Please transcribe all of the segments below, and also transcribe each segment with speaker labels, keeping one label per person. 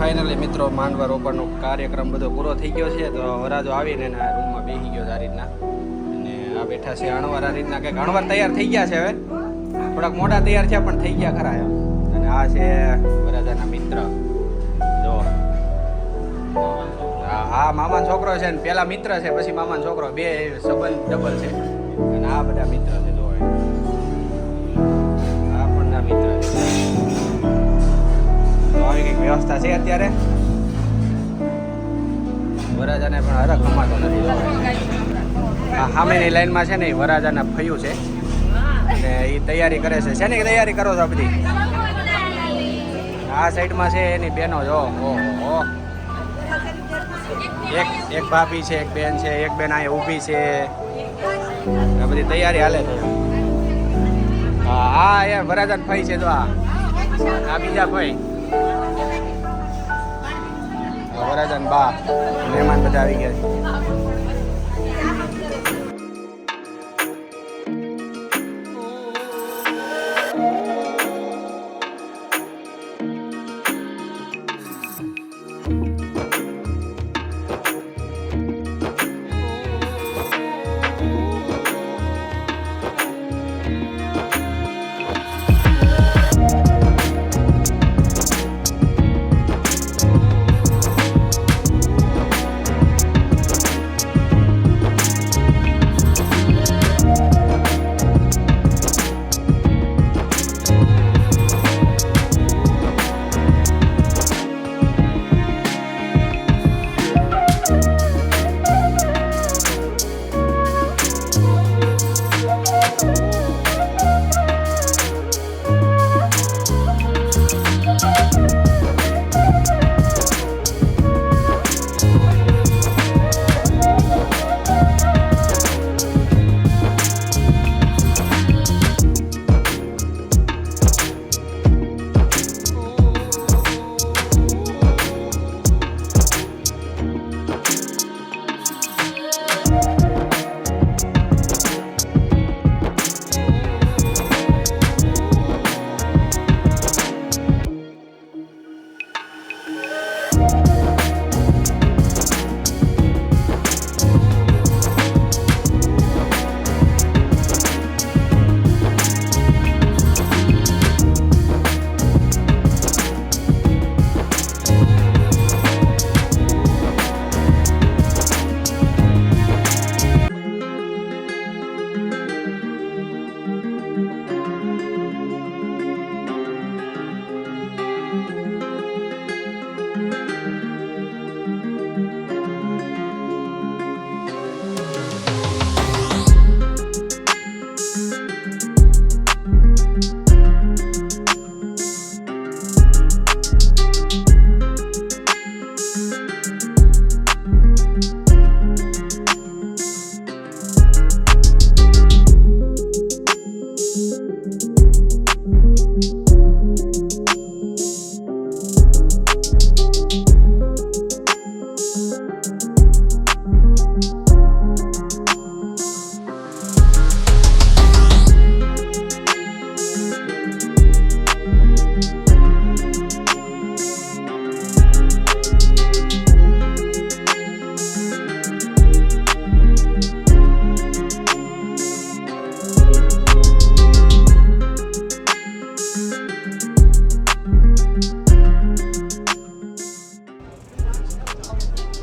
Speaker 1: Finally મિત્રો માંડવા રોપણનો કાર્યક્રમ બધો પૂરો થઈ ગયો છે. તો વરાજો આવીને એના રૂમમાં બેસી ગયો આ રીતના, અને આ બેઠા છે અણવાર. આ રીતના કંઈક અણવાર તૈયાર થઈ ગયા છે. હવે થોડાક મોટા તૈયાર છે પણ થઈ ગયા ખરા એમ. અને આ છે વરાજાના મિત્ર. જો આ મામાનો છોકરો છે ને પેલા મિત્ર છે, પછી મામાનો છોકરો, બે સંબંધ ડબલ છે. અને આ બધા મિત્ર છે. જો આ પણ ના મિત્ર છે. તો આવી કંઈક વ્યવસ્થા છે અત્યારે. વરાજાને પણ હરખ હમાતો નથી. આ સામેની લાઈનમાં છે ને એ વરાજાના ફયું છે, અને એ તૈયારી કરે છે. શેની તૈયારી કરો છો બધી? આ સાઈડમાં છે એની બહેનો. જો ઓહો, એક ભાભી છે, એક બેન છે, એક બેન અહીંયા ઊભી છે. આ બધી તૈયારી હાલે છે. હા એ વરાજાન ફઈ છે. તો આ બીજા ફઈ, વરાજાન બા, મહેમાન બધા આવી ગયા છે.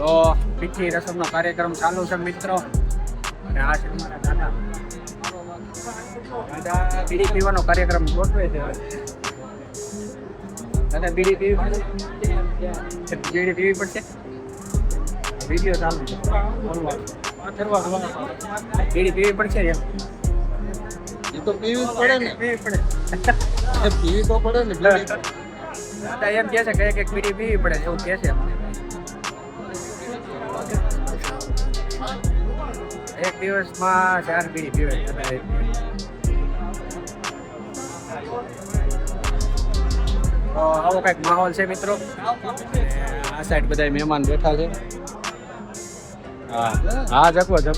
Speaker 1: તો પીઠી રસમનો કાર્યક્રમ ચાલુ છે મિત્રો. અને આ છે મારા દાદા. દાદા બીડી પીવાનો કાર્યક્રમ ગોઠવે છે. દાદા બીડી પીવી પડશે. વિડીયો ચાલુ છે. બીડી પીવી પડશે એમ.
Speaker 2: એ તો પીવી પડે ને.
Speaker 1: પીવી પડે.
Speaker 2: પીવી તો પડે ને.
Speaker 1: દાદા એમ કહે છે કે એક બીડી પીવી પડે એવું કહે છે. એક દિવસમાં 4 બીડી પીવે. આવો કંઈક માહોલ છે મિત્રો. આ સાઈડ બધા મહેમાન બેઠા છે. હા જકવો હવે